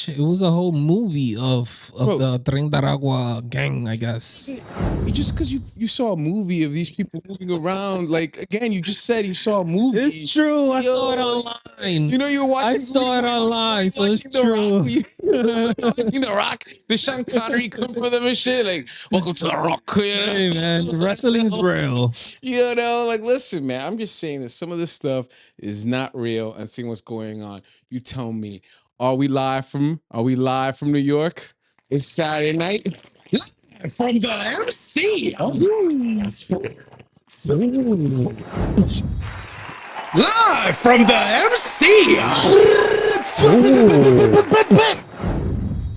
It was a whole movie of Bro. the Tren de Aragua gang, I guess. Just because you saw a movie of these people moving around, like again, you just said you saw a movie. It's true. I saw it online. You know, you were watching. I saw it online, so it's true. Watching The Rock, the Sean Connery come for them and shit. Like, welcome to The Rock. You know? Hey man, wrestling's real. You know, like, listen, man. I'm just saying that some of this stuff is not real, and seeing what's going on. You tell me, are we live from New York? It's Saturday night. From the MC. Live from the MC.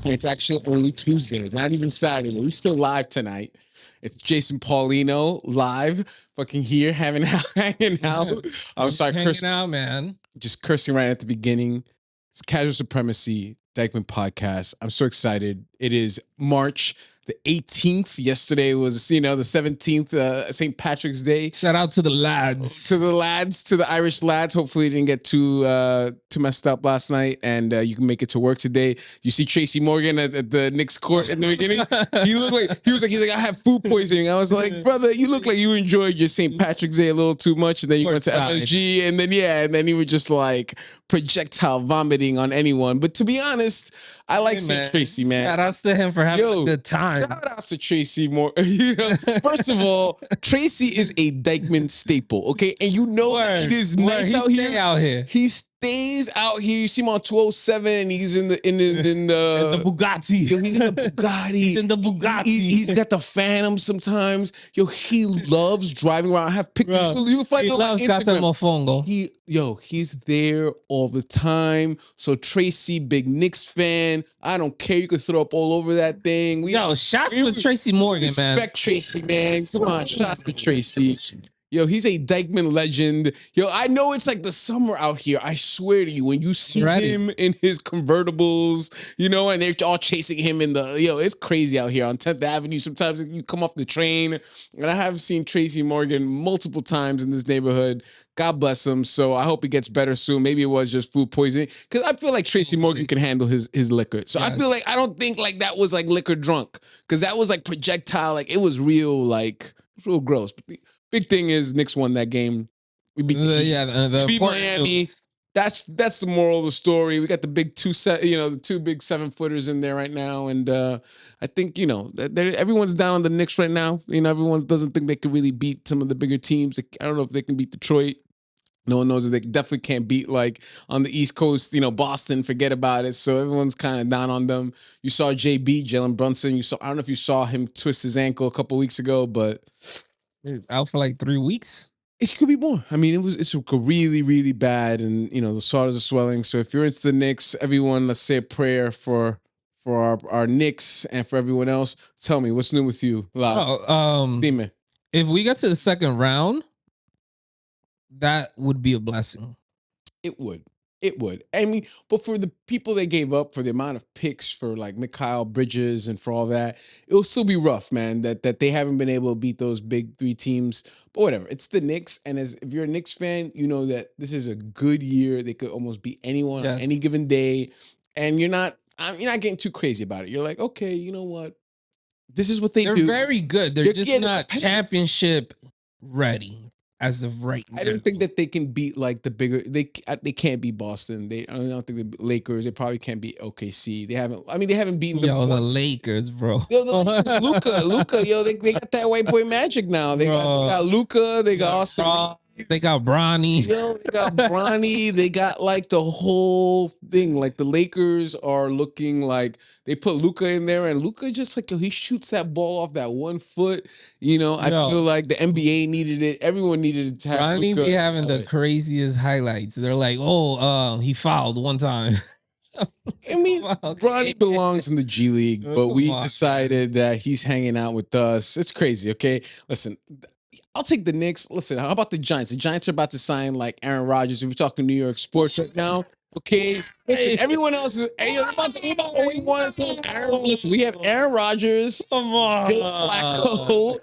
It's actually only Tuesday, not even Saturday. We still live tonight. It's Jason Paulino live, fucking here, hanging out. I'm sorry, hanging out, man. Just cursing right at the beginning. It's Casual Supremacy, Dyckman podcast. I'm so excited. It is March the 18th. Yesterday was, the 17th, St. Patrick's Day. Shout out to the lads. To the Irish lads. Hopefully, you didn't get too messed up last night, and you can make it to work today. You see Tracy Morgan at the Knicks court in the beginning. He was like, I have food poisoning. I was like, brother, you look like you enjoyed your St. Patrick's Day a little too much, and then you went to MSG, and then you were just like projectile vomiting on anyone. But to be honest, I like St. Tracy, man. Shout outs to him for having a good time. Shout outs to Tracy more. First of all, Tracy is a Dyckman staple, okay? And it is nice out here. He stays out here. You see him on 207, and he's in the Bugatti. Yo, he's in the Bugatti. He's in the Bugatti. He's got the Phantom sometimes. Yo, he loves driving around. I have pictures. You he loves Casa Mofongo. He's there all the time. So Tracy, big Knicks fan. I don't care. You could throw up all over that thing. Shots for Tracy Morgan, man. Respect Tracy, man. Come on, shots for Tracy. Yo, he's a Dyckman legend. Yo, I know it's like the summer out here. I swear to you, when you see him in his convertibles, and they're all chasing him it's crazy out here on 10th Avenue. Sometimes you come off the train, and I have seen Tracy Morgan multiple times in this neighborhood. God bless him. So I hope he gets better soon. Maybe it was just food poisoning, because I feel like Tracy Morgan can handle his liquor. So I feel like I don't think like that was like liquor drunk, because that was like projectile. Like it was real, real gross. But big thing is Knicks won that game. We beat we beat Miami. That's the moral of the story. We got the big the two big 7-footers in there right now, and I think everyone's down on the Knicks right now. Everyone doesn't think they could really beat some of the bigger teams. I don't know if they can beat Detroit. No one knows that they definitely can't beat on the East Coast, Boston. Forget about it. So everyone's kind of down on them. You saw Jalen Brunson. I don't know if you saw him twist his ankle a couple weeks ago, but he's out for like 3 weeks. It could be more. I mean, it's really, really bad, and the shoulders are swelling. So if you're into the Knicks, everyone, let's say a prayer for our Knicks and for everyone else. Tell me, what's new with you? Dime. If we get to the second round, that would be a blessing. It would. I mean, but for the people they gave up, for the amount of picks for like Mikal Bridges and for all that, it'll still be rough, man, that they haven't been able to beat those big 3 teams. But whatever, it's the Knicks. And if you're a Knicks fan, you know that this is a good year. They could almost beat anyone on any given day. And you're not getting too crazy about it. You're like, okay, you know what? This is what they do. They're very good. They're just not championship ready. As of right now, I don't think that they can beat like the bigger. They can't beat Boston. I don't think the Lakers. They probably can't beat OKC. They haven't beaten them. The Lakers, bro. Luka. Yo, they got that white boy magic now. They got Luka. They got Austin. They got Bronny. Yo, they got Bronny. They got like the whole thing. Like the Lakers are looking like they put Luka in there, and Luka just like he shoots that ball off that 1 foot. I feel like the NBA needed it. Everyone needed it to have Bronny Luka. Be having the craziest highlights. They're like, he fouled one time. I mean, Bronny belongs in the G League, but we decided that he's hanging out with us. It's crazy, okay? Listen, I'll take the Knicks. Listen, how about the Giants? The Giants are about to sign like Aaron Rodgers. If we're talking New York sports right now, okay? Listen, everyone else is. Hey, we want to say Aaron. Listen, we have Aaron Rodgers, Joe Flacco,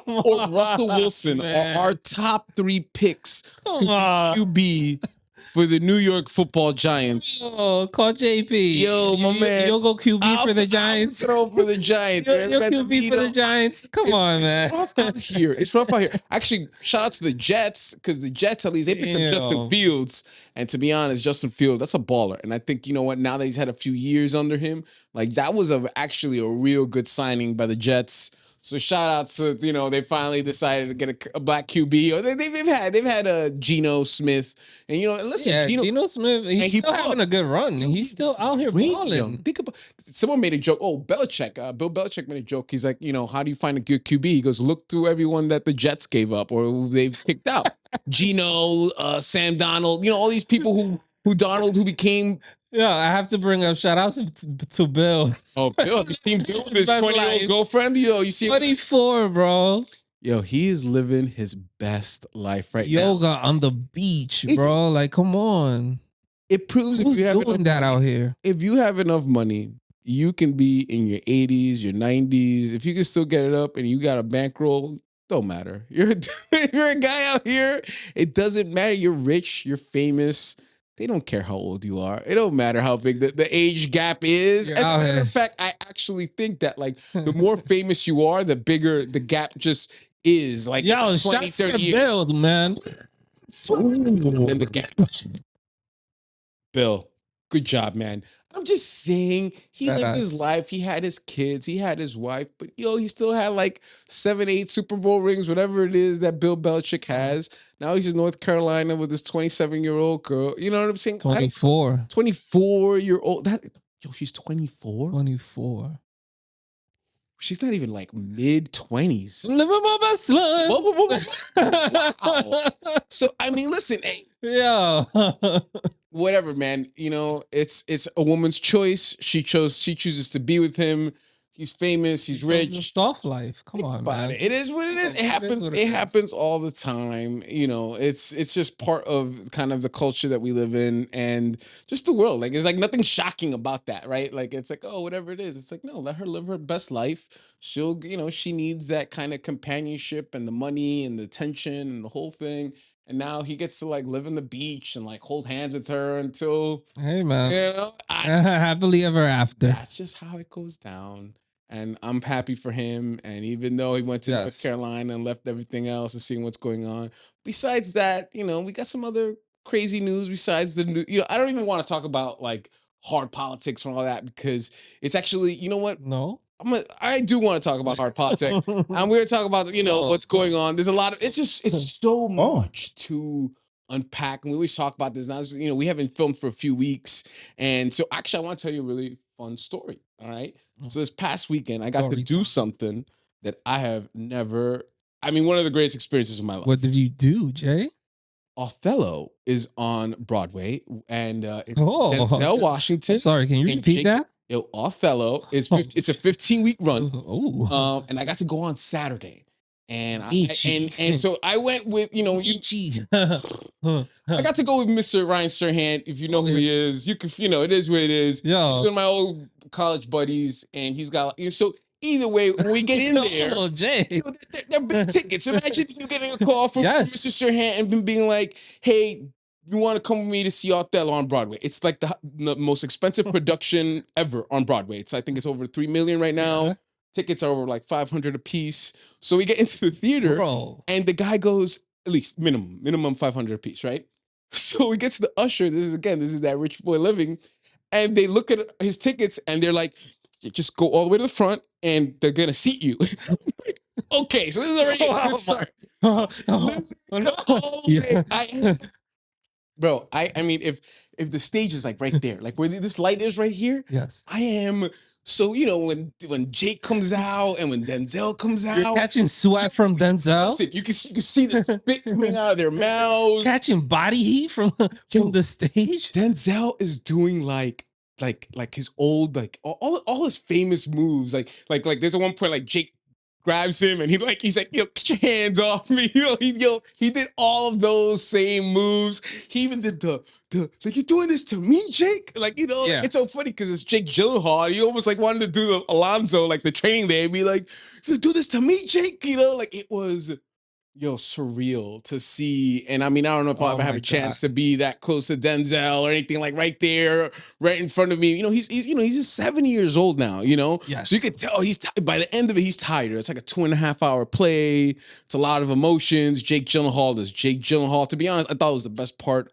or Russell Wilson are our top 3 picks to QB for the New York Football Giants. Oh, call JP. Yo, my man. You'll go QB for the Giants. I'll throw for the Giants. You're QB for the Giants. Come on, man. It's rough out here. It's rough out here. Actually, shout out to the Jets, because the Jets, at least, they picked up Justin Fields. And to be honest, Justin Fields, that's a baller. And I think, you know what, now that he's had a few years under him, like, that was actually a real good signing by the Jets. So shout out to, you know, they finally decided to get a black QB. Or they've had a Geno Smith, and you know, and listen, yeah, Geno Smith, he's still having a good run. He's still out here balling. Think about, someone made a joke. Oh, Belichick, Bill Belichick made a joke. He's like, you know, how do you find a good QB? He goes, look through everyone that the Jets gave up or who they've picked out. Geno, Sam Donald, you know, all these people who became. Yeah, I have to bring up shout outs to Bill. Oh, Bill, have you seen Bill with his 20-year-old girlfriend? Yo, you see 24, bro. Yo, he is living his best life right now. Yoga on the beach, bro. Like, come on. It proves who's doing that out here. If you have enough money, you can be in your 80s, your 90s. If you can still get it up and you got a bankroll, don't matter. You're a guy out here. It doesn't matter. You're rich. You're famous. They don't care how old you are. It don't matter how big the age gap is. As a matter of fact, I actually think that, like, the more famous you are, the bigger the gap just is. Like, yo, 20, 30 years. Build, man. And the gap. Bill, good job, man. I'm just saying, he lived his life. He had his kids. He had his wife. But, yo, he still had like 7, 8 Super Bowl rings, whatever it is that Bill Belichick has. Now he's in North Carolina with his 27-year-old girl. You know what I'm saying? 24. 24-year-old. Yo, she's 24? 24. She's not even like mid-20s. Living my best life. Wow. So, I mean, listen, hey. Yeah. Whatever, man. You know, it's a woman's choice. She chooses to be with him. He's famous. He's rich. It's a soft life. Come on, man. It is what it is. It happens. It happens all the time. You know, it's just part of kind of the culture that we live in and just the world. Like, there's like nothing shocking about that, right? Like, it's like, oh, whatever it is. It's like, no, let her live her best life. She'll, you know, she needs that kind of companionship and the money and the attention and the whole thing. And now he gets to like live on the beach and like hold hands with her until, hey, man, you know, happily ever after. That's just how it goes down. And I'm happy for him. And even though he went to North Carolina and left everything else and seeing what's going on, besides that, you know, we got some other crazy news besides the new, you know, I don't even want to talk about like hard politics and all that, because it's actually, you know what? No. I do want to talk about hard politics. I'm going to talk about, you know, what's going on. There's a lot of, it's so much to unpack. And we always talk about this now. You know, we haven't filmed for a few weeks. And so actually, I want to tell you a really fun story. All right. So this past weekend, I got to do something that I have never, I mean, one of the greatest experiences of my life. What did you do, Jay? Othello is on Broadway, and Denzel Washington. Sorry, can you repeat that? Yo, Othello is it's a 15-week run. And I got to go on Saturday. And so I went with, you know, I got to go with Mr. Ryan Serhant. If you know who he is, you can, you know, it is what it is. Yeah. He's one of my old college buddies, and he's got, you know, so either way, when we get in there, Jay. You know, they're big tickets. Imagine you getting a call from Mr. Serhant and being like, hey, you want to come with me to see Othello on Broadway? It's like the most expensive production ever on Broadway. I think it's over $3 million right now. Tickets are over like $500 a piece. So we get into the theater, and the guy goes, at least minimum $500 a piece, right? So we get to the usher. This is that rich boy living, and they look at his tickets and they're like, just go all the way to the front, and they're gonna seat you. Okay, so this is already a good start. Bro, I mean, if the stage is like right there, like where this light is right here, yes, I am. So, you know, when Jake comes out and when Denzel comes out, you're catching sweat from Denzel. Listen, you can see the spit coming out of their mouths, catching body heat from the stage. Denzel is doing like his old, like all his famous moves, like there's a one point like Jake grabs him and he's like, yo, get your hands off me. He did all of those same moves. He even did the like, you doing this to me, Jake? Like, you know, it's so funny because it's Jake Gyllenhaal. He almost like wanted to do the Alonzo, like the training day, and be like, you do this to me, Jake? You know, like it was Yo, surreal to see. And I mean, I don't know if I'll Oh ever have my a chance god. to be that close to Denzel or anything, like right there, right in front of me. You know, he's just 70 years old now, you know? So you Yes. could tell by the end of it, he's tired. It's like a 2.5 hour play. It's a lot of emotions. Jake Gyllenhaal is Jake Gyllenhaal. To be honest, I thought it was the best part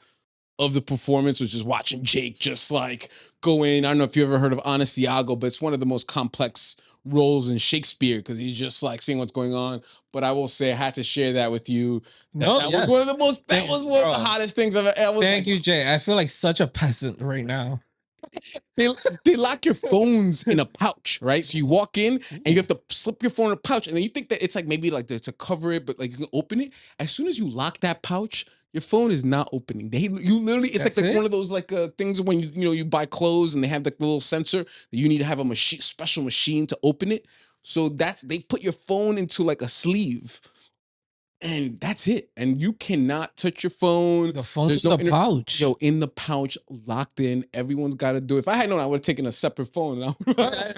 of the performance was just watching Jake just like go in. I don't know if you ever heard of Honest Iago, but it's one of the most complex roles in Shakespeare because he's just like seeing what's going on. But I will say I had to share that with you. No, That was one yes. of the most. That was one of the Bro. hottest things I've ever. I was Thank like, you, Jay. I feel like such a peasant right now. they, they lock your phones in a pouch, right? So you walk in and you have to slip your phone in a pouch, and then you think that it's like maybe like to cover it, but like you can open it. As soon as you lock that pouch, your phone is not opening. You literally, it's That's like it? one of those like things when you buy clothes and they have like the little sensor that you need to have a machine, special machine to open it. So they put your phone into like a sleeve, and that's it. And you cannot touch your phone. The phone's There's in no the pouch. yo in the pouch, locked in. Everyone's got to do it. If I had known, I would have taken a separate phone. I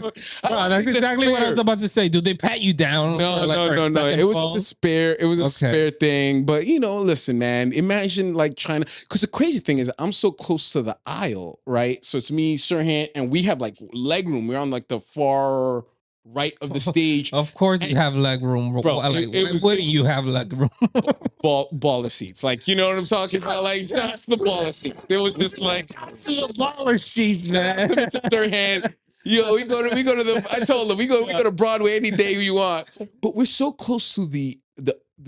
would Bro, that's exactly what I was about to say. Do they pat you down No, for like no, for a no, no. second It was just phone? a spare. It was a Okay. spare thing. But listen, man. Imagine like trying to. Because the crazy thing is, I'm so close to the aisle, right? So it's me, Sirhan, and we have like leg room. We're on like the far right of the stage. Of course you And have leg room. bro, Like it was wouldn't you have leg room? baller seats. Like, you know what I'm talking about? Like, that's the baller seats. It was just like, that's the baller seats, man. To Sirhan. Yo, we go to the. I told them we go to Broadway any day you want. But we're so close to the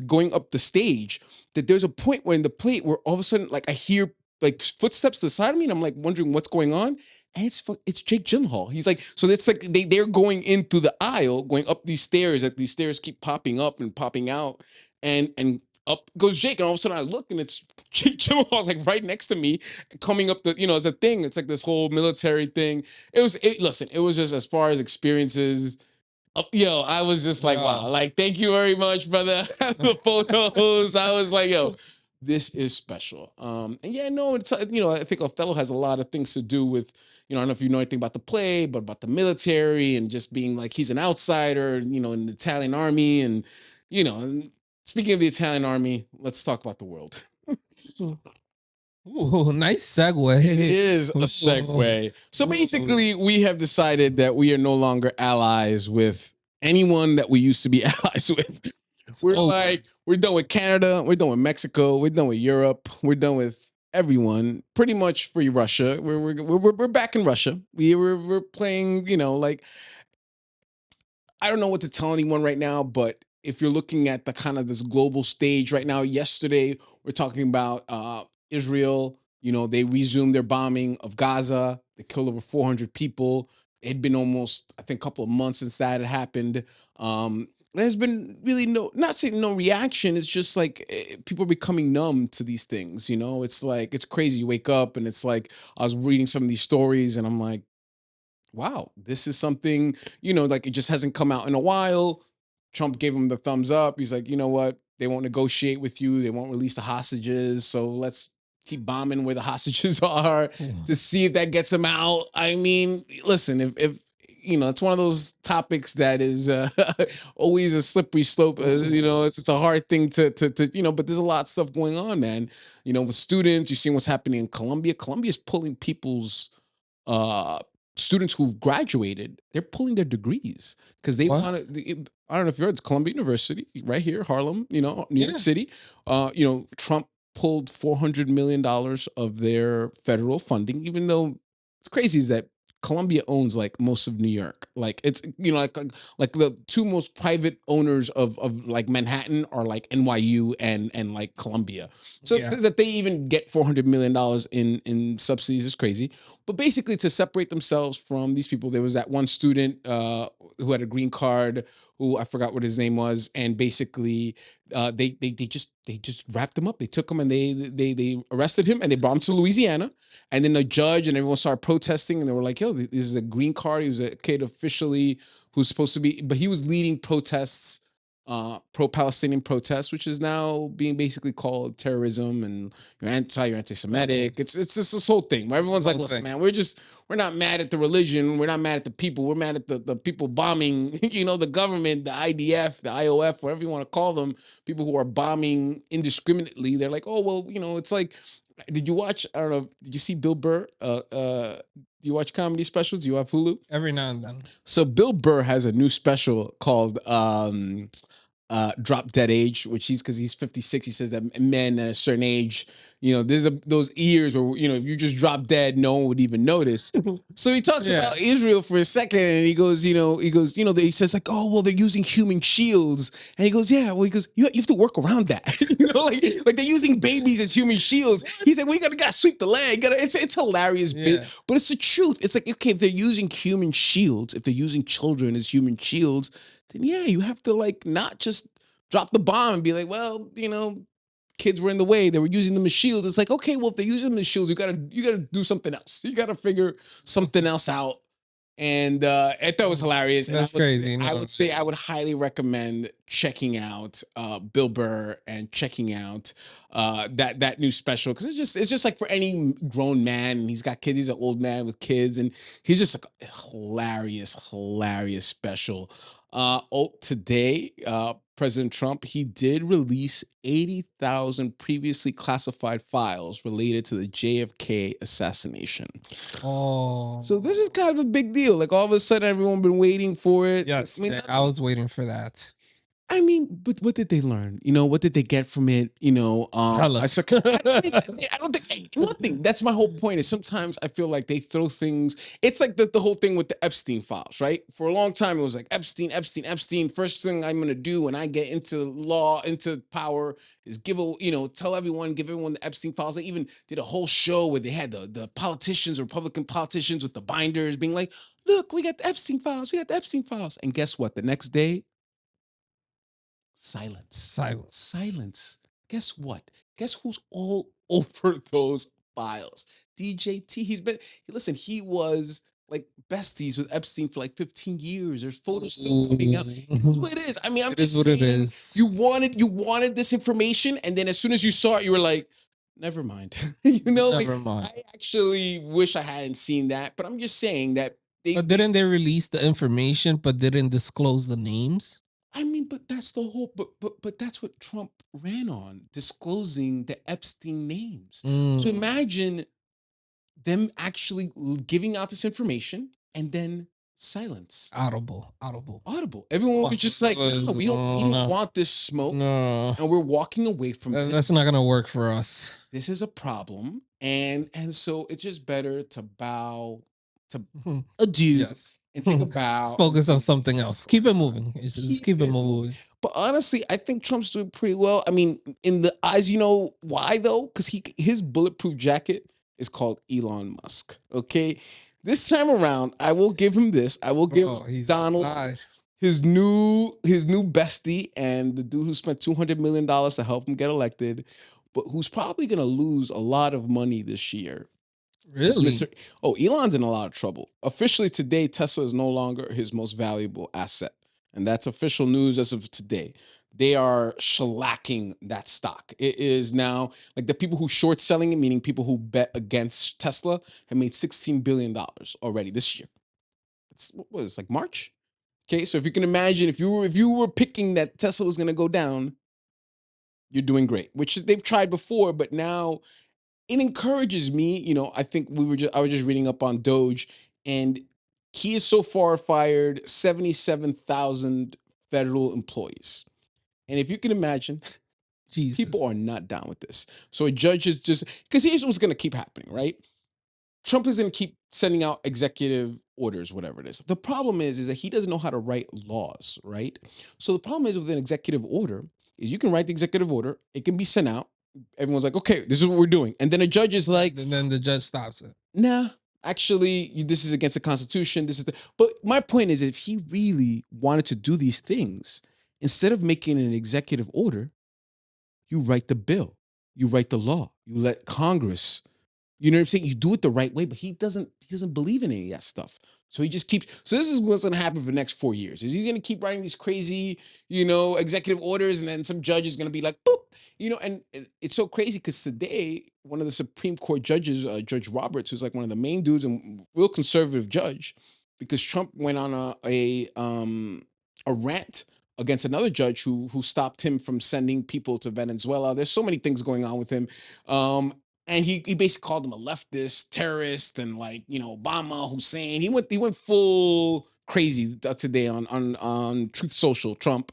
going up the stage that there's a point where in the plate where all of a sudden like I hear like footsteps to the side of me and I'm like wondering what's going on. And it's Jake Gyllenhaal. He's like, so it's like they're going in through the aisle, going up these stairs. Like these stairs keep popping up and popping out, and up goes Jake. And all of a sudden I look and it's Jake Gyllenhaal's like right next to me, coming up it's a thing. It's like this whole military thing. Listen, it was just as far as experiences. Yo, I was just like, wow, like, thank you very much, brother. The photos. I was like, yo, this is special. And yeah, no, it's I think Othello has a lot of things to do with, I don't know if you know anything about the play, but about the military and just being like he's an outsider, in the Italian army. And speaking of the Italian army, let's talk about the world. Ooh, nice segue. It is a segue. So basically, we have decided that we are no longer allies with anyone that we used to be allies with. We're done with Canada, we're done with Mexico, we're done with Europe, we're done with everyone. Pretty much free Russia. We're back in Russia. We're playing, like I don't know what to tell anyone right now, but if you're looking at the kind of this global stage right now, yesterday we're talking about Israel. They resumed their bombing of Gaza. They killed over 400 people. It had been almost, I think, a couple of months since that had happened. There's been really not saying no reaction. It's just like people are becoming numb to these things. It's like, it's crazy. You wake up and it's like, I was reading some of these stories and I'm like, wow, this is something, like it just hasn't come out in a while. Trump gave him the thumbs up. He's like, you know what? They won't negotiate with you. They won't release the hostages. So let's keep bombing where the hostages are to see if that gets them out. I mean, listen, if it's one of those topics that is always a slippery slope. It's a hard thing to but there's a lot of stuff going on, man. With students, you've seen what's happening in Colombia. Colombia's pulling people's uh students who've graduated, they're pulling their degrees because they want to. I don't know if you heard, it's Columbia University right here, Harlem, New York City. Trump pulled $400 million of their federal funding, even though it's crazy is that Columbia owns like most of New York. Like it's like the two most private owners of like Manhattan are like NYU and like Columbia. So that they even get $400 million in subsidies is crazy. But basically, to separate themselves from these people, there was that one student who had a green card, who I forgot what his name was, and basically they just wrapped him up. They took him and they arrested him and they brought him to Louisiana. And then the judge and everyone started protesting, and they were like, "Yo, this is a green card. He was a kid officially who's supposed to be, but he was leading protests." pro-Palestinian protests, which is now being basically called terrorism, and you're anti-Semitic. It's just this whole thing where everyone's like, listen, man, we're not mad at the religion, we're not mad at the people, we're mad at the people bombing, the government, the IDF, the IOF, whatever you want to call them, people who are bombing indiscriminately. They're like, oh well, it's like, did you watch? I don't know. Did you see Bill Burr? Do you watch comedy specials? Do you have Hulu? Every now and then. So Bill Burr has a new special called Drop Dead Age, which because he's 56, he says that men at a certain age, there's those years where if you just drop dead, no one would even notice. So he talks about Israel for a second, and he goes, he says like, oh well, they're using human shields, and he goes, yeah, well, he goes, you have to work around that, like they're using babies as human shields. He said, well, you gotta sweep the land. It's hilarious, bit, but it's the truth. It's like, okay, if they're using human shields, if they're using children as human shields, then yeah, you have to like not just drop the bomb and be like, well, kids were in the way, they were using them as shields. It's like, okay, well, if they're using them as shields, you gotta do something else. You gotta figure something else out. And I thought it was hilarious. That's crazy. I would say I would highly recommend checking out Bill Burr and checking out that new special, because it's just like for any grown man, and he's got kids. He's an old man with kids, and he's just like a hilarious special. Today, President Trump, he did release 80,000 previously classified files related to the JFK assassination. Oh. So this is kind of a big deal. Like all of a sudden, everyone been waiting for it. Yes, I was waiting for that. I mean, but what did they learn? What did they get from it? I don't think nothing. That's my whole point. Is sometimes I feel like they throw things. It's like the whole thing with the Epstein files, right? For a long time, it was like Epstein. First thing I'm gonna do when I get into power is tell everyone, give everyone the Epstein files. They even did a whole show where they had the politicians, Republican politicians, with the binders, being like, "Look, we got the Epstein files. We got the Epstein files." And guess what? The next day, silence. Guess what? Guess who's all over those files? DJT. He was like besties with Epstein for like 15 years. There's photos still coming out. This is what it is. I mean, I'm just saying, what it is. You wanted this information, and then as soon as you saw it, you were like, never mind. Never mind. I actually wish I hadn't seen that, but I'm just saying that but didn't they release the information but didn't disclose the names? I mean, but that's the whole, but that's what Trump ran on, disclosing the Epstein names. So imagine them actually giving out this information and then silence. Audible. Everyone was just like, no, we don't want this smoke. No. And we're walking away from this. That's not gonna work for us. This is a problem. And so it's just better to bow, to adieu. Yes. And take a bow. Focus on something else. Keep it moving. Just keep it moving. But honestly, I think Trump's doing pretty well. I mean, in the eyes, why though? Because his bulletproof jacket is called Elon Musk. Okay, this time around, I will give him this. I will give Donald his new bestie, and the dude who spent $200 million to help him get elected, but who's probably going to lose a lot of money this year. Really? Elon's in a lot of trouble. Officially today, Tesla is no longer his most valuable asset. And that's official news as of today. They are shellacking that stock. It is now, like, the people who short selling it, meaning people who bet against Tesla, have made $16 billion already this year. It's like March. Okay, so if you can imagine, if you were picking that Tesla was going to go down, you're doing great, which they've tried before, but now it encourages me. I think I was just reading up on Doge, and he has so far fired 77,000 federal employees. And if you can imagine, Jesus, people are not down with this. So a judge is just, because here's what's going to keep happening, right? Trump is going to keep sending out executive orders, whatever it is. The problem is that he doesn't know how to write laws, right? So the problem is with an executive order is you can write the executive order, it can be sent out. Everyone's like, okay, this is what we're doing. And then a judge is like, and then the judge stops it. Nah, actually, this is against the Constitution. But my point is, if he really wanted to do these things, instead of making an executive order, you write the bill, you write the law, you let Congress, You know what I'm saying? You do it the right way, but he doesn't believe in any of that stuff. So he just keeps. So this is what's going to happen for the next 4 years. Is he going to keep writing these crazy, executive orders, and then some judge is going to be like, boop, and it's so crazy because today one of the Supreme Court judges, Judge Roberts, who's like one of the main dudes and real conservative judge, because Trump went on a rant against another judge who stopped him from sending people to Venezuela. There's so many things going on with him. And he basically called him a leftist, terrorist, and Obama, Hussein. He went full crazy today on Truth Social, Trump.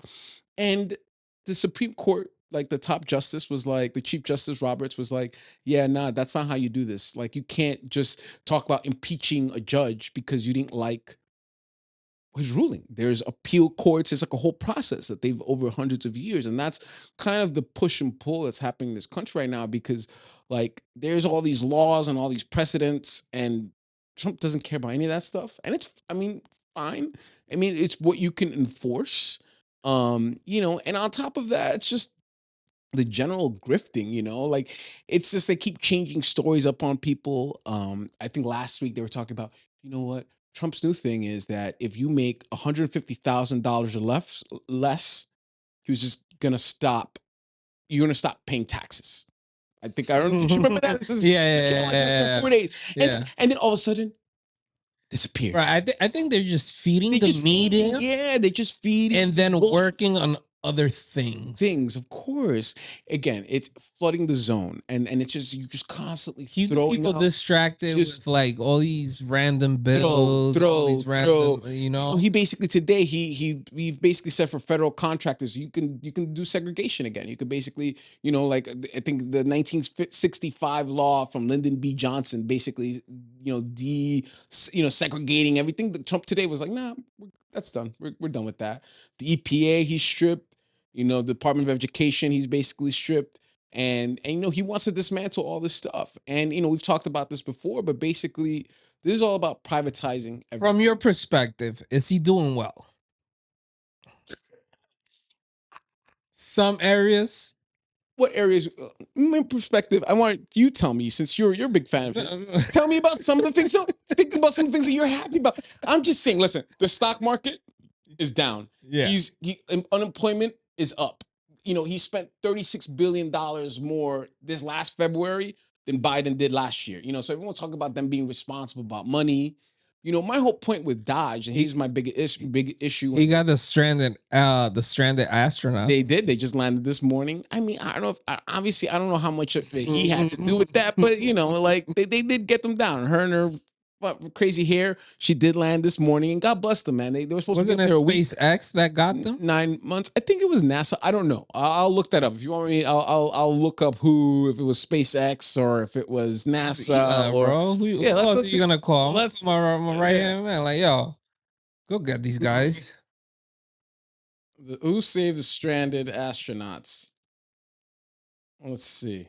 And the Supreme Court, like the top justice was like, the Chief Justice Roberts was like, yeah, nah, that's not how you do this. Like, you can't just talk about impeaching a judge because you didn't like his ruling. There's appeal courts. It's like a whole process that they've over hundreds of years. And that's kind of the push and pull that's happening in this country right now, because there's all these laws and all these precedents, and Trump doesn't care about any of that stuff. And it's, fine. It's what you can enforce. And on top of that, it's just the general grifting, it's just they keep changing stories up on people. I think last week they were talking about, you know what? Trump's new thing is that if you make $150,000 or less, he was just gonna stop. You're gonna stop paying taxes. I don't know if you remember that. This is Yeah. 4 days, Yeah. and then all of a sudden disappeared. Right. I think they're just feeding the media. Yeah, they just feed and then working on other things. Of course. Again, it's flooding the zone, and it's just you just constantly Keep throwing people out, distracted just with like all these random bills, all these random, He basically today he basically said for federal contractors you can do segregation again. You could basically I think the 1965 law from Lyndon B. Johnson basically segregating everything. Trump today was like, nah, that's done. We're done with that. The EPA he stripped. The Department of Education, he's basically stripped. And he wants to dismantle all this stuff. And, we've talked about this before, but basically, this is all about privatizing everything. From your perspective, is he doing well? Some areas. What areas? In perspective, I want you tell me, since you're a big fan of his. Tell me about some of the things. Think about some things that you're happy about. I'm just saying, listen, the stock market is down. Yeah. Unemployment is up. He spent $36 billion more this last February than Biden did last year. So everyone talk about them being responsible about money. My whole point with Dodge, and here's my big issue. He got the stranded astronaut. They did. They just landed this morning. I don't know if obviously I don't know how much of it he had to do with that, but they did get them down. Her and her crazy hair. She did land this morning, and God bless them, man. They were supposed to be there a week. SpaceX that got them 9 months. I think it was NASA. I don't know. I'll look that up. If you want me, I'll look up if it was SpaceX or if it was NASA. Bro, who else are you gonna call? Let's my right hand man. Like, yo, go get these guys. Who saved the stranded astronauts? Let's see.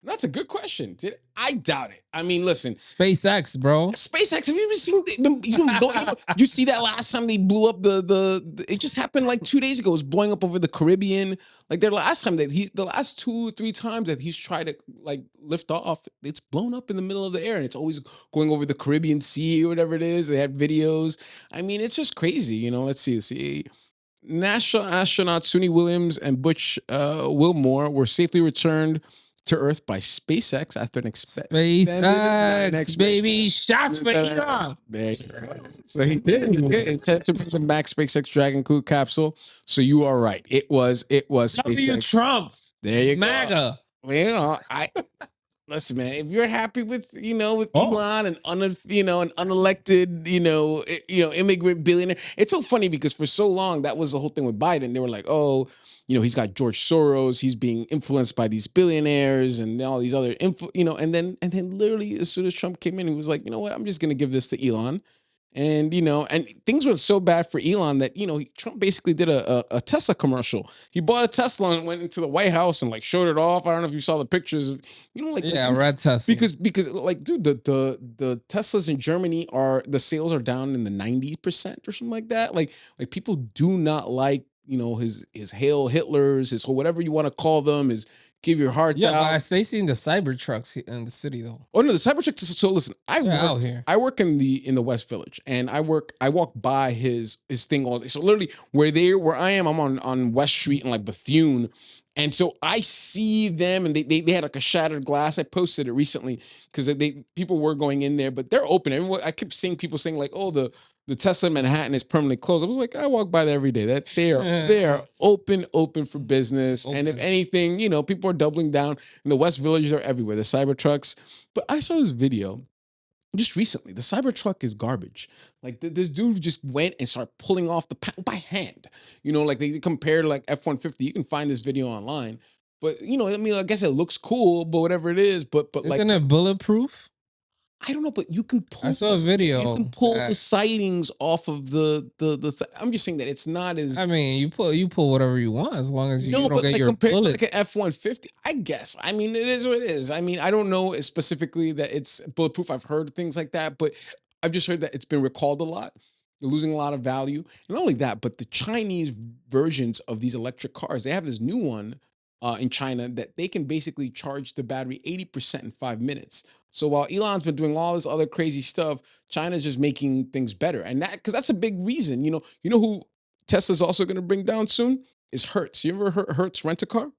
That's a good question. I doubt it. Listen. SpaceX, bro. SpaceX. Have you ever seen them? You see that last time they blew up the? It just happened like 2 days ago. It was blowing up over the Caribbean. Like the last 2 or 3 times that he's tried to lift off, it's blown up in the middle of the air, and it's always going over the Caribbean Sea or whatever it is. They had videos. It's just crazy. Let's see. NASA astronauts Suni Williams and Butch Wilmore were safely returned to Earth by SpaceX after an SpaceX, baby, shots for Elon. So he did. Intended to bring back SpaceX Dragon Crew capsule. So you are right. It was SpaceX. Trump. There you MAGA. go. Well, listen, man. If you're happy with Elon and an unelected immigrant billionaire, it's so funny because for so long that was the whole thing with Biden. They were like, oh, he's got George Soros. He's being influenced by these billionaires and all these other and then literally as soon as Trump came in, he was like, you know what? I'm just gonna give this to Elon. And and things went so bad for Elon that Trump basically did a Tesla commercial. He bought a Tesla and went into the White House and showed it off. I don't know if you saw the pictures of red Tesla because dude, the Teslas in Germany the sales are down in the 90% or something like that. Like people do not like his Hail Hitlers, his whatever you want to call them, his give your hearts Yeah, but out. I stay seeing the cyber trucks in the city though. Oh no, the Cybertruck. So listen, Out here. I work in the West Village, and I walk by his thing all day. So literally, where I am, I'm on West Street and like Bethune, and so I see them, and they had like a shattered glass. I posted it recently because they people were going in there, but they're open. Everyone, I kept seeing people saying like, oh, the Tesla in Manhattan is permanently closed. I was like, I walk by there every day. That they are open for business, and if Open. anything, people are doubling down. In the West Village, they're everywhere. The Cybertrucks. But I saw this video just recently. The Cybertruck is garbage. Like this dude just went and started pulling off the panel by hand. Like they compared like F-150. You can find this video online. But I mean, I guess it looks cool, but whatever it is. But like, Isn't it bulletproof? I don't know, but you can I pull. saw a video. You can pull the sightings off of the. I'm just saying that it's not as. I mean, you pull whatever you want as long as you don't but get like your compared bullet. to like an F-150, I guess. I mean, it is what it is. I mean, I don't know specifically that it's bulletproof. I've heard things like that, but I've just heard that it's been recalled a lot. They're losing a lot of value. And not only that, but the Chinese versions of these electric cars, they have this new one in China that they can basically charge the battery 80% in 5 minutes. So while Elon's been doing all this other crazy stuff, China's just making things better. And because that's a big reason. You know who Tesla's also going to bring down soon? Is Hertz. You ever heard Hertz rent a car?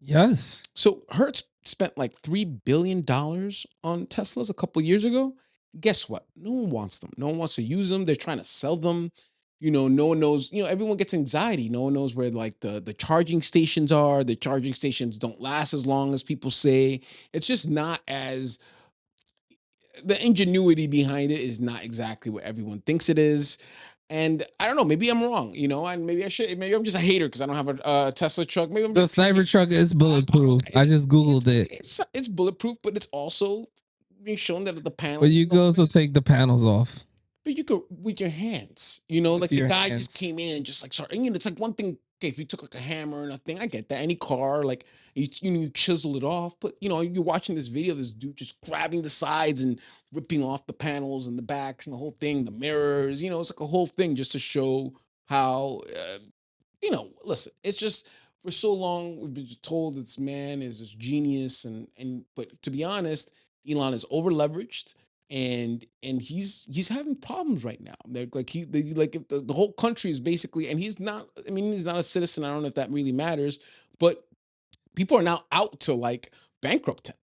Yes. So Hertz spent like $3 billion on Teslas a couple years ago. Guess what? No one wants them. No one wants to use them. They're trying to sell them. No one knows, everyone gets anxiety. No one knows where like the charging stations are. The charging stations don't last as long as people say. It's just not as the ingenuity behind it is not exactly what everyone thinks it is. And I don't know, maybe I'm wrong, and maybe I should, maybe I'm just a hater because I don't have a Tesla truck. Maybe I'm The just Cybertruck is bulletproof. I just Googled it. It's bulletproof, but it's also being shown that the panel. But you can also take the panels off. But you could with your hands, like the guy just came in and just like sorry, it's like one thing. Okay, if you took like a hammer and a thing, I get that. Any car, like you chisel it off, but you're watching this video, this dude just grabbing the sides and ripping off the panels and the backs and the whole thing, the mirrors, it's like a whole thing just to show how, listen, it's just for so long we've been told this man is this genius but to be honest, Elon is over leveraged and he's having problems right now. They're like if the whole country is basically, and he's not. I mean, he's not a citizen. I don't know if that really matters, but people are now out to like bankrupt him.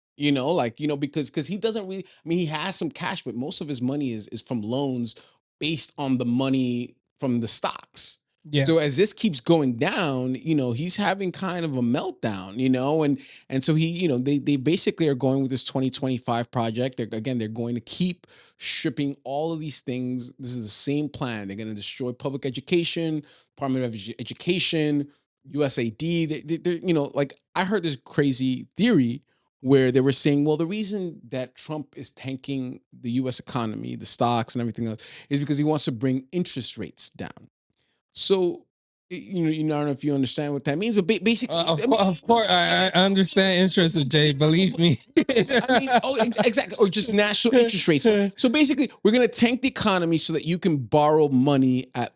Because he doesn't really. I mean, he has some cash, but most of his money is from loans based on the money from the stocks. Yeah. So as this keeps going down, he's having kind of a meltdown, and so he, they basically are going with this 2025 project. They're going to keep stripping all of these things. This is the same plan. They're going to destroy public education, Department of Education, USAD. Like I heard this crazy theory where they were saying, well, the reason that Trump is tanking the US economy, the stocks and everything else is because he wants to bring interest rates down. So, I don't know if you understand what that means, but basically, of course, I understand interest, Jay. Believe me. Exactly, or just national interest rates. So basically, we're gonna tank the economy so that you can borrow money at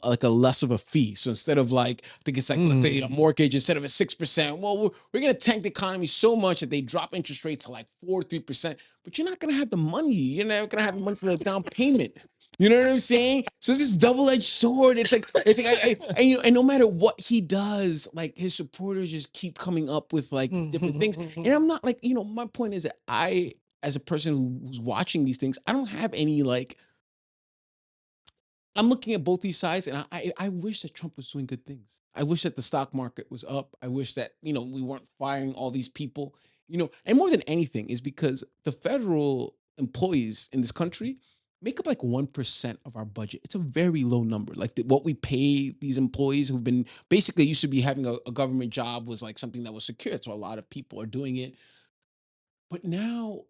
like a less of a fee. So instead of like, I think it's like let's say a mortgage instead of a 6%. Well, we're gonna tank the economy so much that they drop interest rates to like 4 or 3%. But you're not gonna have the money. You're not gonna have the money for the down payment. You know what I'm saying? So it's this double-edged sword. It's like, and no matter what he does, like his supporters just keep coming up with like different things. And I'm not like, my point is that I, as a person who's watching these things, I don't have any like. I'm looking at both these sides, and I wish that Trump was doing good things. I wish that the stock market was up. I wish that we weren't firing all these people. And more than anything is because the federal employees in this country make up like 1% of our budget. It's a very low number. Like what we pay these employees who've been basically used to be having a government job was like something that was secure. So a lot of people are doing it. But now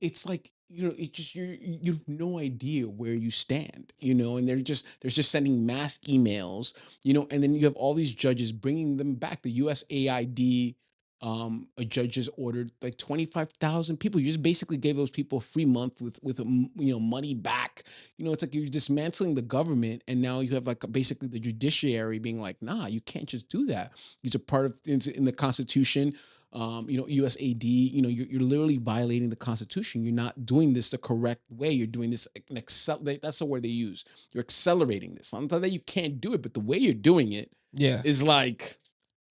it's like, it just you've no idea where you stand, and they're just sending mass emails, and then you have all these judges bringing them back. The USAID a judge just ordered like 25,000 people. You just basically gave those people a free month with money back. It's like you're dismantling the government, and now you have like basically the judiciary being like, nah, you can't just do that. These are part of in the Constitution. USAD. You're literally violating the Constitution. You're not doing this the correct way. You're doing this that's the word they use. You're accelerating this. Not that you can't do it, but the way you're doing it is like,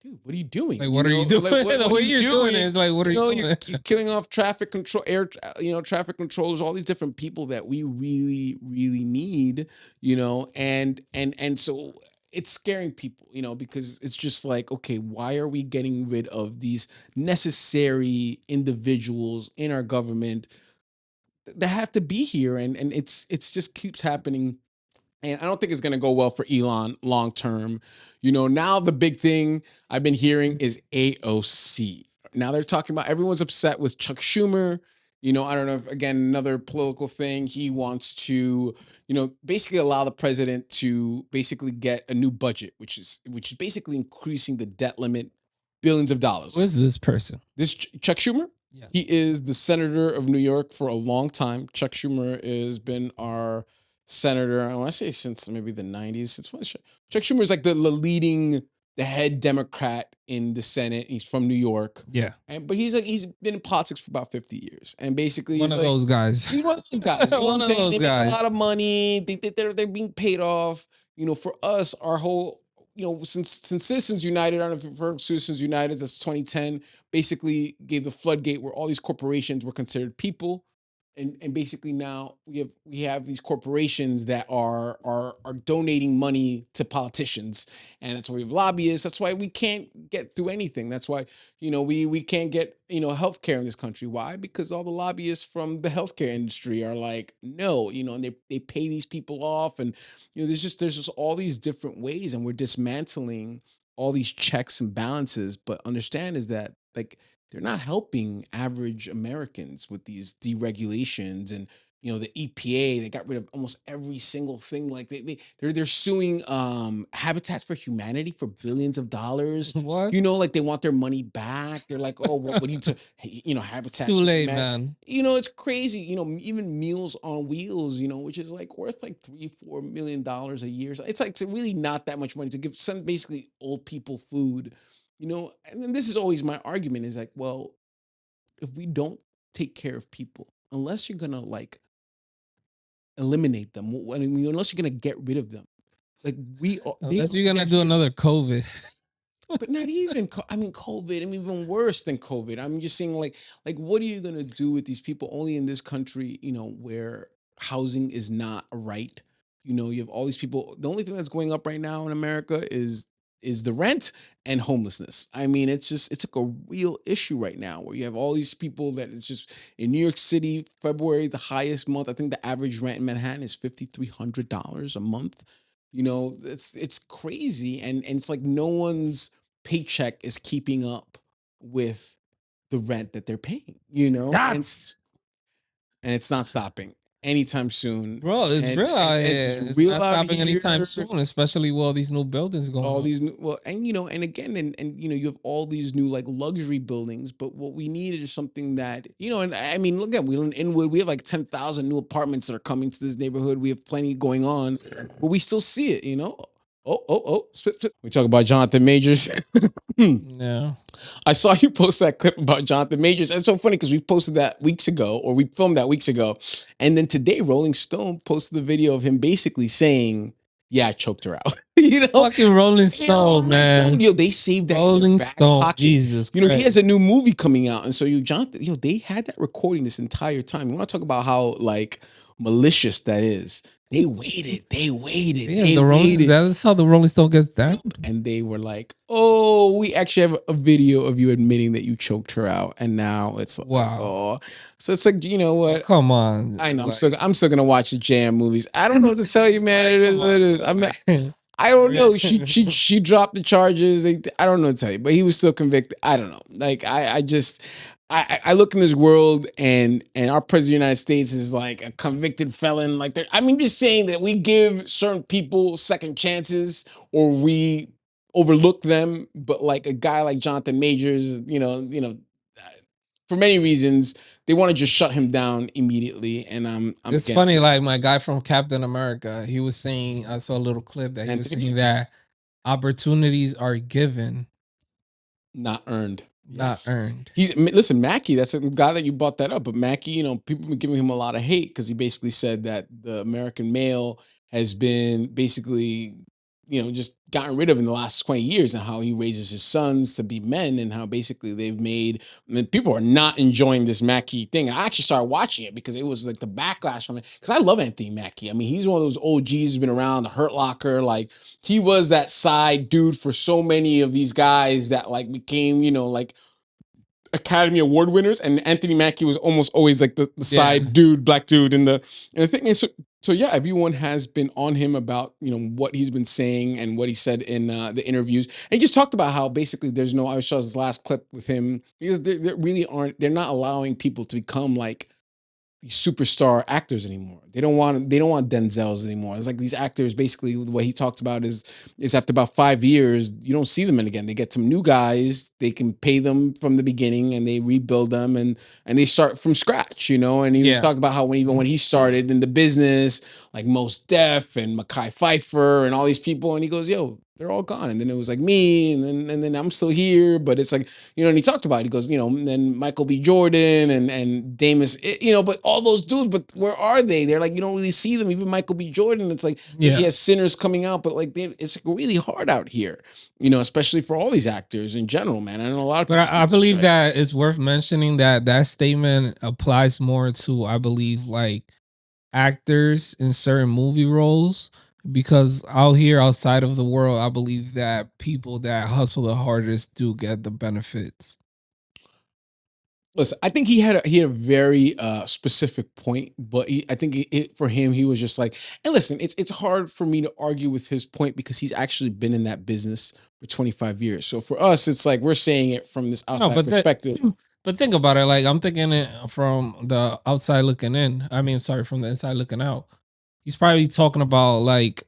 dude, what are you doing? Like, what are you doing? Like, the way you're doing it is like, what are you doing? You're killing off traffic control, traffic controllers, all these different people that we really, really need, and so it's scaring people, because it's just like, okay, why are we getting rid of these necessary individuals in our government that have to be here? And it's just keeps happening. And I don't think it's going to go well for Elon long term. Now the big thing I've been hearing is AOC. Now they're talking about, everyone's upset with Chuck Schumer. I don't know if, again, another political thing. He wants to, basically allow the president to basically get a new budget, which is basically increasing the debt limit, billions of dollars. Who is this person? This Chuck Schumer? Yeah. He is the senator of New York for a long time. Chuck Schumer has been our senator, I want to say since maybe the 90s. Since when? Chuck Schumer is like the head Democrat in the Senate. He's from New York. Yeah. But he's been in politics for about 50 years. And basically one of those guys. He's one of those guys. One of those guys. Make a lot of money. They're being paid off. For us, our whole, since Citizens United, I don't know if you've heard of Citizens United, that's 2010, basically gave the floodgate where all these corporations were considered people. And basically now we have these corporations that are donating money to politicians, and that's why we have lobbyists. That's why we can't get through anything. That's why we can't get healthcare in this country. Why? Because all the lobbyists from the healthcare industry are like, no, and they pay these people off, and there's just all these different ways, and we're dismantling all these checks and balances. But understand is that, like, they're not helping average Americans with these deregulations and the EPA. They got rid of almost every single thing. Like they're suing Habitat for Humanity for billions of dollars. What? Like they want their money back. They're like, oh, what do you Habitat? It's too late, man. It's crazy. Even Meals on Wheels, which is like worth like $3-4 million a year. So it's really not that much money to give some basically old people food. And this is always my argument is like, well, if we don't take care of people, unless you're gonna like eliminate them, unless you're gonna get rid of them, like unless you're gonna do another COVID. But not even, COVID, even worse than COVID. I'm just saying, like, what are you gonna do with these people only in this country, where housing is not a right? You have all these people. The only thing that's going up right now in America is the rent and homelessness. It's like a real issue right now where you have all these people that it's just in New York City, February, the highest month. I think the average rent in Manhattan is $5,300 a month. It's crazy. And it's like no one's paycheck is keeping up with the rent that they're paying, and it's not stopping anytime soon, bro. It's real out here. It's not stopping anytime soon, especially with all these new buildings going. All these new, and again, and you have all these new like luxury buildings. But what we need is something that and look at, we in Inwood, we have like 10,000 new apartments that are coming to this neighborhood. We have plenty going on, but we still see it. Spit. We talk about Jonathan Majors. Yeah. I saw you post that clip about Jonathan Majors. It's so funny because we posted that weeks ago, or we filmed that weeks ago. And then today, Rolling Stone posted the video of him basically saying, yeah, I choked her out. Fucking Rolling Stone, man. They saved that Rolling Stone. Pocket. Jesus Christ. He has a new movie coming out. And so Jonathan, they had that recording this entire time. You want to talk about how like malicious that is. They waited. Yeah, that's how the Rolling Stone gets down. And they were like, oh, we actually have a video of you admitting that you choked her out. And now it's like, wow. Oh. So it's like, you know what? Come on. I know. I'm still going to watch the Jam movies. I don't know what to tell you, man. It is what it is. I don't know. She dropped the charges. I don't know what to tell you, but he was still convicted. I don't know. Like, I look in this world and our president of the United States is like a convicted felon. Like, just saying that we give certain people second chances, or we overlook them, but like a guy like Jonathan Majors, for many reasons, they want to just shut him down immediately. And it's funny, like my guy from Captain America, he was saying, I saw a little clip that he was saying that opportunities are given, not earned. Not earned. Listen, Mackie, that's a guy that you brought that up. But Mackie, people have been giving him a lot of hate because he basically said that the American male has been basically, just gotten rid of in the last 20 years, and how he raises his sons to be men, and how basically they've made, people are not enjoying this Mackie thing. And I actually started watching it because it was like the backlash from it. Because I love Anthony Mackie. I mean, he's one of those OGs who's been around, the Hurt Locker. Like, he was that side dude for so many of these guys that like became, like Academy Award winners, and Anthony Mackie was almost always like the side dude, black dude. And the thing is, so yeah, everyone has been on him about, what he's been saying and what he said in the interviews. And he just talked about how basically there's no, I saw his last clip with him, because they really they're not allowing people to become like superstar actors anymore. They don't want Denzels anymore. It's like these actors, basically the way he talks about is after about 5 years, you don't see them again. They get some new guys, they can pay them from the beginning, and they rebuild them, and they start from scratch, and he talked about how when he started in the business, like Mos Def and Mekhi Phifer and all these people, and he goes, yo, they're all gone. And then it was like me, and then I'm still here. But it's like, and he talked about it. He goes, and then Michael B. Jordan and Damus, but all those dudes, but where are they? They're like, you don't really see them. Even Michael B. Jordan, it's like, he has Sinners coming out, but like, it's really hard out here, especially for all these actors in general, man. I know a lot of people. But I believe that it's worth mentioning that statement applies more to, I believe, like actors in certain movie roles, because out here outside of the world, I believe that people that hustle the hardest do get the benefits. Listen, I think he had a very specific point, but I think for him, he was just like, and listen, it's hard for me to argue with his point because he's actually been in that business for 25 years. So for us, it's like we're saying it from this outside perspective. But think about it, like I'm thinking it from the outside looking in. I mean, sorry, from the inside looking out. He's probably talking about like,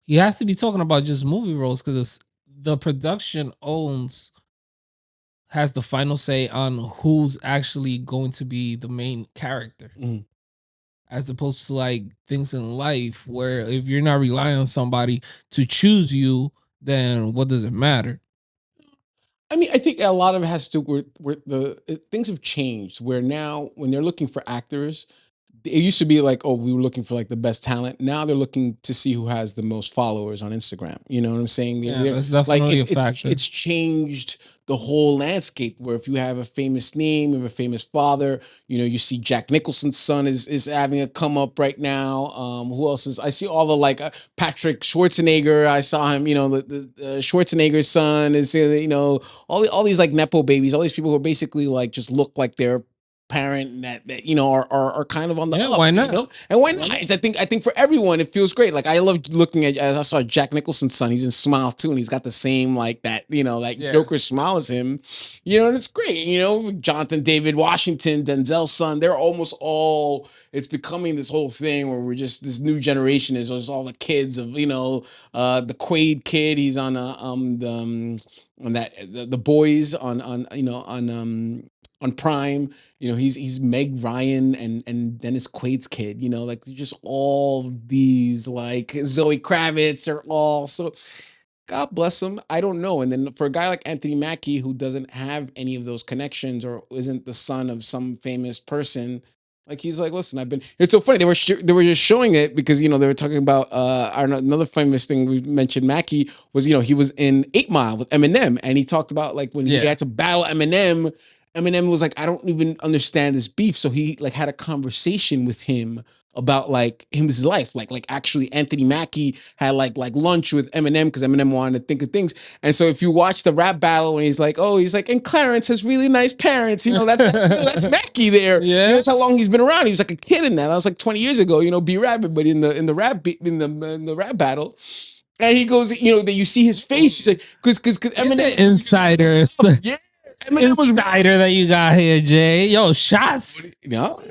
he has to be talking about just movie roles, because the production has the final say on who's actually going to be the main character. As opposed to like things in life where if you're not relying on somebody to choose you, then what does it matter? I mean, I think a lot of it has to do with things have changed, where now when they're looking for actors, it used to be like, oh, we were looking for like the best talent. Now they're looking to see who has the most followers on Instagram. You know what I'm saying? Yeah, that's definitely like a factor. It's changed the whole landscape, where if you have a famous name, you have a famous father, you see Jack Nicholson's son is having a come up right now. Who else is, I see all the like Patrick Schwarzenegger. I saw him, the Schwarzenegger's son is, all these like Nepo babies, all these people who are basically like just look like they're parent that are kind of on the up, why not? And why not? I think for everyone it feels great. Like I love looking at, I saw Jack Nicholson's son, he's in Smile too, and he's got the same like that, Joker smile as him, and it's great. Jonathan David Washington, Denzel's son, they're almost all, it's becoming this whole thing where we're just, this new generation is just all the kids of, the Quaid kid, he's on the boys on Prime. He's Meg Ryan and Dennis Quaid's kid, like just all these, like Zoe Kravitz are all, so God bless him. I don't know. And then for a guy like Anthony Mackie, who doesn't have any of those connections or isn't the son of some famous person, like he's like, listen, it's so funny. They were just showing it because, they were talking about, another famous thing we mentioned Mackie was, he was in 8 Mile with Eminem. And he talked about like when he had to battle Eminem, Eminem was like, I don't even understand this beef. So he like had a conversation with him about like his life. Like actually Anthony Mackie had like lunch with Eminem because Eminem wanted to think of things. And so if you watch the rap battle and he's like, and Clarence has really nice parents, that's Mackie there. Yeah. That's how long he's been around. He was like a kid in that. That was like 20 years ago, B Rabbit, but in the rap battle. And he goes, that you see his face. He's like, because Eminem insider. Yeah. Insider that you got here, Jay. Yo, shots. I love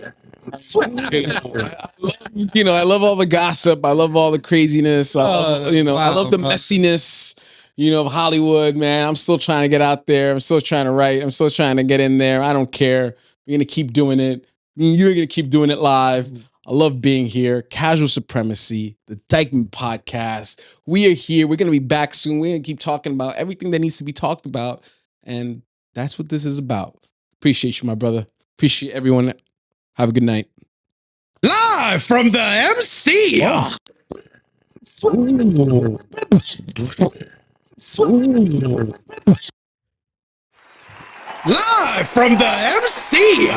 all the gossip. I love all the craziness. I love the messiness. of Hollywood, man. I'm still trying to get out there. I'm still trying to write. I'm still trying to get in there. I don't care. We're going to keep doing it. You're going to keep doing it live. I love being here. Casual Supremacy, the Dyckman podcast. We are here. We're going to be back soon. We're going to keep talking about everything that needs to be talked about. And that's what this is about. Appreciate you, my brother. Appreciate everyone. Have a good night. Live from the MC. Oh. Live from the MC.